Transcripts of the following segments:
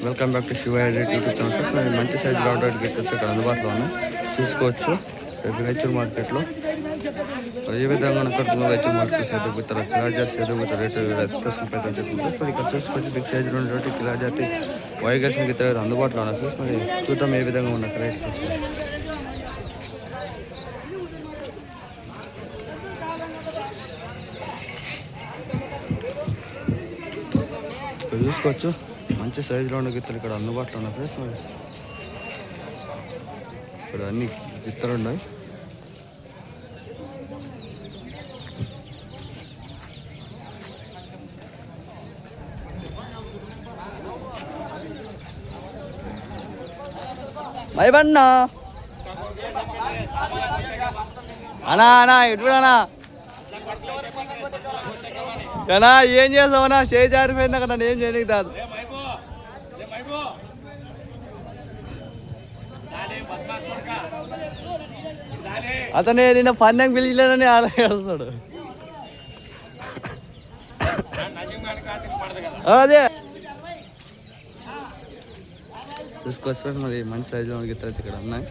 Welcome back to Shiva edit YouTube channel. మరి మంచి size రావడానికి గిత్తలు ఇక్కడ అందుబాటులో ఉన్నాయి, చూసుకోవచ్చు. రేపు రైచూరు మార్కెట్లో ఏ విధంగా కడుతున్న రైచూరు మార్కెట్ సేదు గుత్తారు కిలాజాతి సేదు గుత్తారు రేటు తీసుకుని చెప్తుంది. మరి ఇక్కడ చూసుకోవచ్చు బిగ్ సైజులో ఉన్నటువంటి కిలాజాతి వైగల్సిన గిత్తలు అందుబాటులో ఉన్నాయి. ఫ్రెండ్స్ మరి చూద్దాం ఏ విధంగా ఉన్న రేట్. చూసుకోవచ్చు మంచి సైజులో ఉన్న గిత్తలు ఇక్కడ అందుబాటులో ఉన్నాయి. ఫ్రెండ్స్ మరి ఇక్కడ అన్ని గిత్తలు ఉన్నాయి. భయపడినా అనా అనా ఎటునా కన్నా ఏం చేస్తావనా చేయి జారిపోయింది అక్కడ నన్ను ఏం చేయడానికి కాదు. అతనే నిన్న పందెం పిలిచలేనని ఆలోచిస్తాడు. అదే చూసుకోవచ్చు మరి మంచి సైజులో గిత్తలు ఇక్కడ ఉన్నాయి.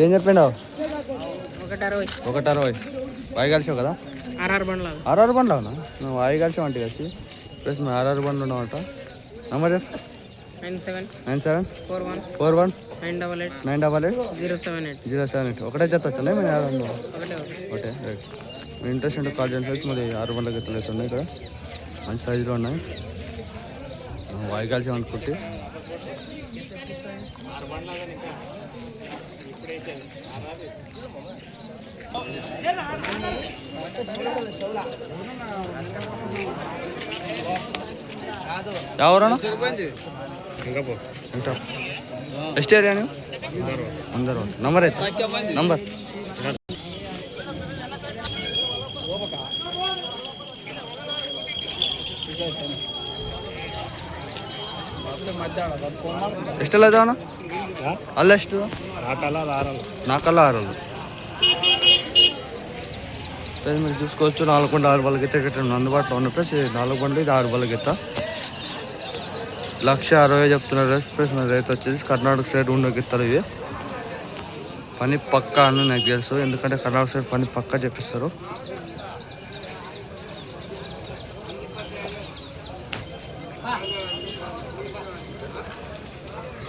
ఏం చెప్పిండు? 160 వాయి కలిసావు కదా? 6 బండ్లు అవునా? నువ్వు వాయి కలిసావు అంటే కలిసి ప్లస్ మేము 6 బండ్లు ఉన్నామంట. నెంబర్ 9741 988 078 ఒకటే జత వచ్చిండే మేము 6 ఒకటే రైట్. మీ ఇంట్రెస్ట్ ఉంటే కాల్ చేయండి. మరి 6 బండ్ల గిత్తలు అయితే ఉన్నాయి ఇక్కడ, మంచి సైజులో ఉన్నాయి. వాయి కలిసాం అనుకుంటే ఎవరన్నా ಎಷ್ಟು ಏರಿಯಾ ನೀವು? అందరూ నంబర్ అయితే నంబర్ ಎಷ್ಟೆಲ್ಲ ಇದಾವಣ್ಣ? ಅಲ್ಲೆಷ್ಟು? 4 మీరు చూసుకోవచ్చు. 4 బండ్లు 6 బళ్ళ గిత్త ఇక్కడ అందుబాటులో ఉన్న ప్లస్ 4 బండ్లు ఇది 6 బళ్ళ గిత్త 160,000 చెప్తున్నారు. ప్లస్ మన రైతు వచ్చేసి కర్ణాటక సైడ్ ఉన్న గిత్తలు ఇవి. పని పక్కా అని నాకు తెలుసు, ఎందుకంటే కర్ణాటక సైడ్ పని పక్కా చెప్పిస్తారు.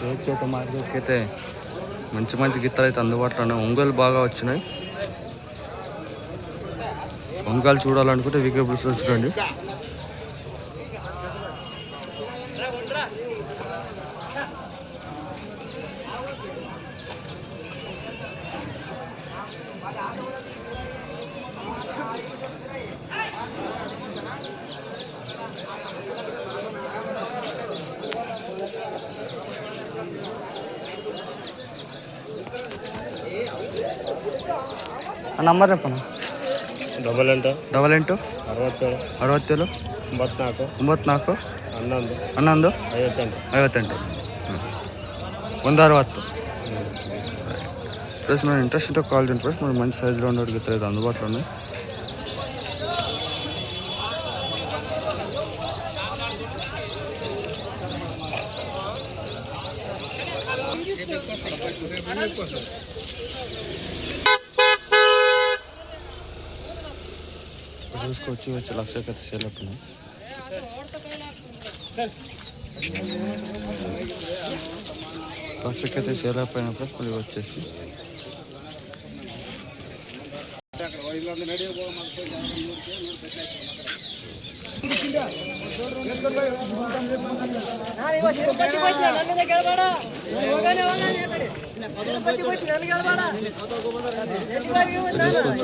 రేట్కైతే మార్కెట్కి అయితే మంచి గిత్తలు అయితే అందుబాటులో ఉన్నాయి. ఒంగోలు బాగా వచ్చినాయి. ఒంగోలు చూడాలనుకుంటే వీకేబుల్స్ చూడండి. నంబర్ చెప్పను. 88 67 64 94 11 58 160. ప్లస్ మన ఇంట్రెస్ట్ ఉంటే కాల్ చేయండి. ప్లస్ మనకి మంచి సైజులో ఉండేది గిత్తలు అందుబాటులో ఉన్నాయి. చూసుకోవచ్చు. వచ్చి 1,00,000 అయితే సేల్ అవుతున్నాయి. లక్షకైతే సేల్ అయిపోయిన ప్లస్ మళ్ళీ వచ్చేసి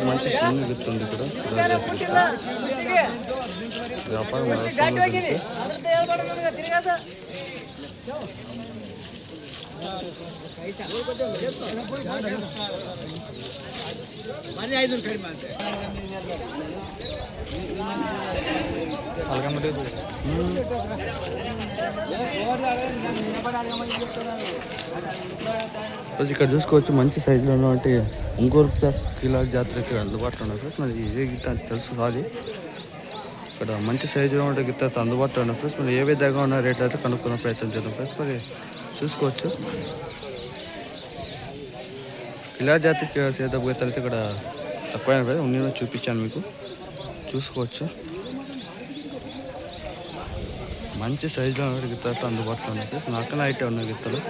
మంచి గుర్తుంది ఇక్కడ వ్యాపారం ఇక్కడ చూసుకోవచ్చు మంచి సైజులో ఉన్నటువంటి ఒంగోలు ప్లస్ కిలార్ జాతరకి అందుబాటులో ఉన్నాయి ఫ్రెండ్స్. మరి ఇదే గిత్త తెలుసు కాదు. ఇక్కడ మంచి సైజులో ఉంటే గిత్త అందుబాటులో ఉన్నాయి ఫ్రెండ్స్. మరి ఏ విధంగా ఉన్న రేట్లు అయితే కనుక్కునే ప్రయత్నం చేద్దాం ఫ్రెండ్స్. మరి చూసుకోవచ్చు కిలార్ జాతికి సేద గీతలు అయితే ఇక్కడ తక్కువైన కదా నేను చూపించాను మీకు. చూసుకోవచ్చు మంచి సైజులో ఉన్న గిత్తలు అందుబాటులో ఉన్నాయి ఫ్రెండ్స్. నాకన్నా అయితే ఉన్నాయి గిత్తలు.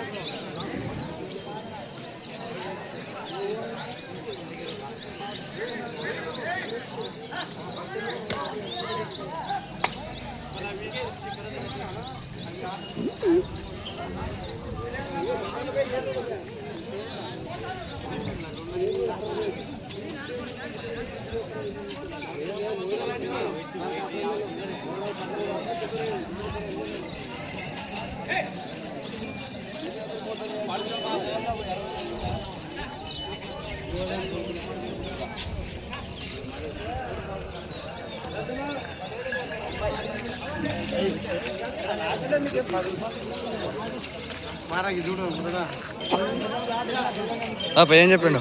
ఏం చెప్పండు?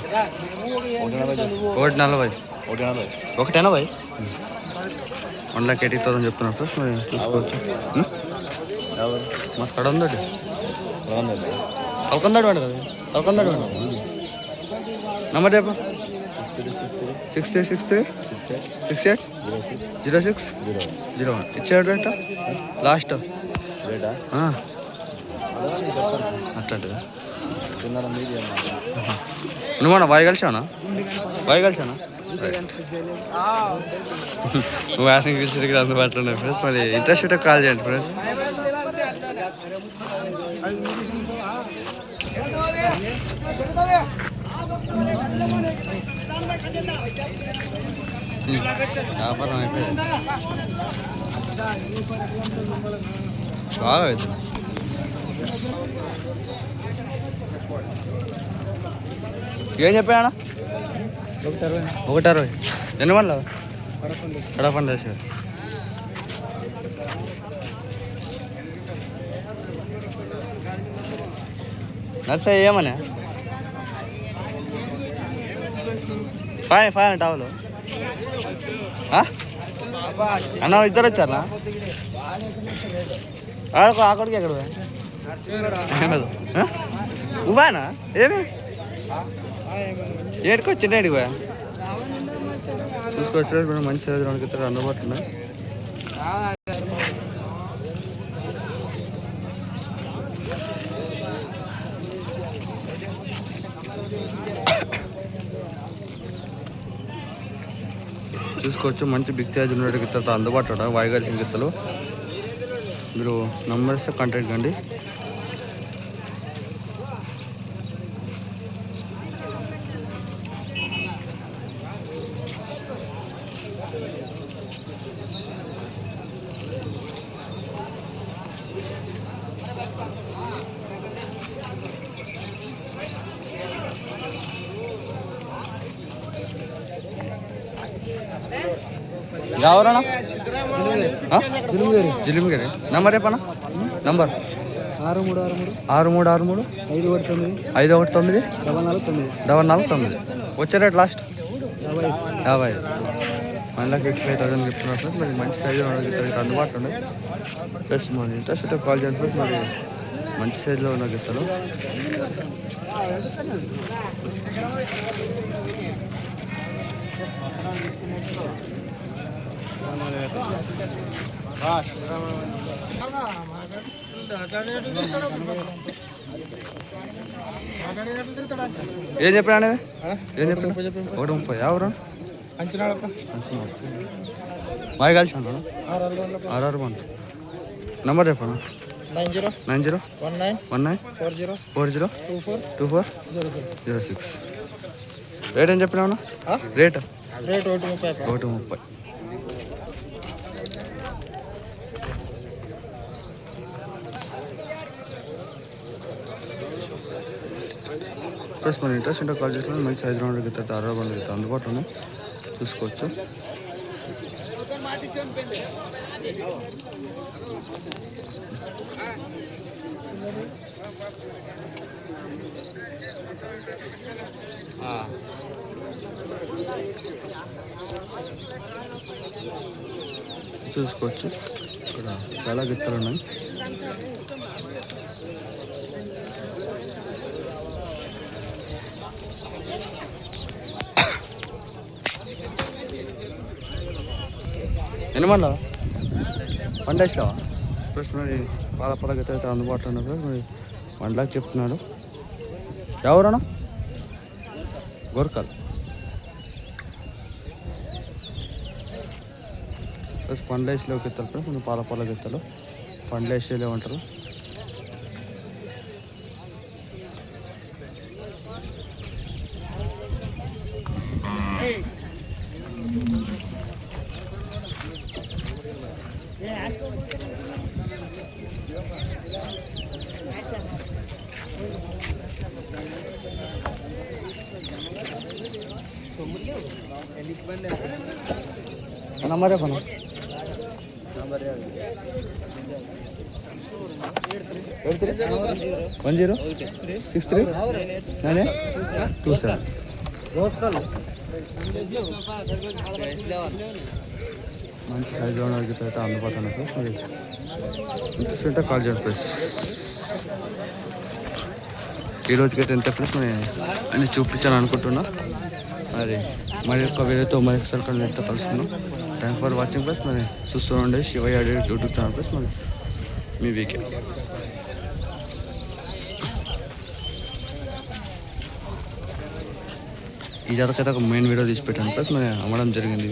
140. 180 1,80,000 చెప్తున్నారు ఫ్రెండ్స్. మరి చూసుకోవచ్చు. మా కడ ఉందండి కలకందాడు వాడు కదా. కలకందాడు వాడు నెంబర్ చెప్ప 6363680601 ఇచ్చాడు రేట లాస్ట్ రేటా అట్లాంటిదా? నువ్వు బాయ్ కలిసావునా? నువ్వు వేసంగి పిలిచి అందుబాటులో ఉన్నాయి ఫ్రెండ్స్. మరి ఇంట్రెస్ట్ ఉంటే కాల్ చేయండి ఫ్రెండ్స్. వ్యాపారం అయిపోయింది బాగా అవుతుంది. ఏం చెప్పానా? 160 ఎన్ని మంది కడపండి వేసారు. నర్సే ఏమన్నా ఫైవ్ టవలు అన్న ఇద్దరు వచ్చారా? అక్కడికి ఎక్కడ నువ్వానా? ఏమి ఏడుకి వచ్చిండే ఏడికి పోయా? చూసుకోవచ్చు మంచి సైజు 2 గిత్తలు అందుబాటులో ఉన్నాయి. చూసుకోవచ్చు మంచి బిగ్ సైజ్ ఉన్న గిత్తలతో అందుబాటులో వాయిగాల్సిన గిత్తలు. మీరు నంబర్స్ కాంటాక్ట్ కండి. ఎవరన్నా? జిలిమిగిరి నంబర్ చెప్పనా? నంబర్ 6363 519 449 వచ్చే రేట్ లాస్ట్ 50. 1,55,000 చెప్తున్నారు ఫ్రెండ్స్. మరి మంచి సైజు అందుబాటులో ఉన్నాయి ప్లస్ మరి ఇంట్రెస్ట్ ఉంటే కాల్ చేయండి ఫ్రెండ్స్. మరి మంచి సైజులో ఉన్న గిత్తలు. ఏం చెప్పాడు? 130 ఎవరు బాగా కలిసి అన్నా? 661 నంబర్ చెప్పాను. 9019402406 రేట్ ఏం చెప్పినావునా? రేట్ 130. ప్లస్ మన ఇంట్రెస్ట్ ఉంటే కాల్ చేసుకుని మంచి సైజ్ రౌండ్ గిత్త 60 బండ్లు గిత్త అందుబాటులో ఉన్నాయి, చూసుకోవచ్చు. చూసుకోవచ్చు ఇక్కడ చాలా గిత్తలు ఉన్నాయి. ఎన్ని మండల పండేసినావా ప్లస్ మరి పాల గిత్త అయితే అందుబాటులో ఉన్నప్పుడు మరి 1 లాక్ చెప్తున్నాడు. ఎవరన్నా గోర్కల్ ప్లస్ పండ్లేసిలో గిత్తలు ప్లస్ మన పాల గిత్తలు పండ్లేసేలే ఉంటారు. नंबर है फोन 1063 మంచి సైజు అయితే అందుబాటులో ఉన్నాయి ఫ్రెండ్స్. మరి ఇంట్రెస్ట్ ఉంటే కాల్ చేయండి ఫ్రెండ్స్. ఈ రోజుకైతే ఎంత ఫ్రెండ్స్ మరి అన్నీ చూపించాను అనుకుంటున్నా. మరి యొక్క వీడియోతో మరొకసారి ఎంత కలుసుకున్నాం. థ్యాంక్ ఫర్ వాచింగ్ ప్లస్ మరి చూస్తూ ఉండే శివయ్య యూట్యూబ్ ఛానల్ ప్లస్ మరి మీ వీకెండ్. ఈ జాతకైతే ఒక మెయిన్ వీడియో తీసి పెట్టాను ప్లస్ మరి అమ్మడం జరిగింది.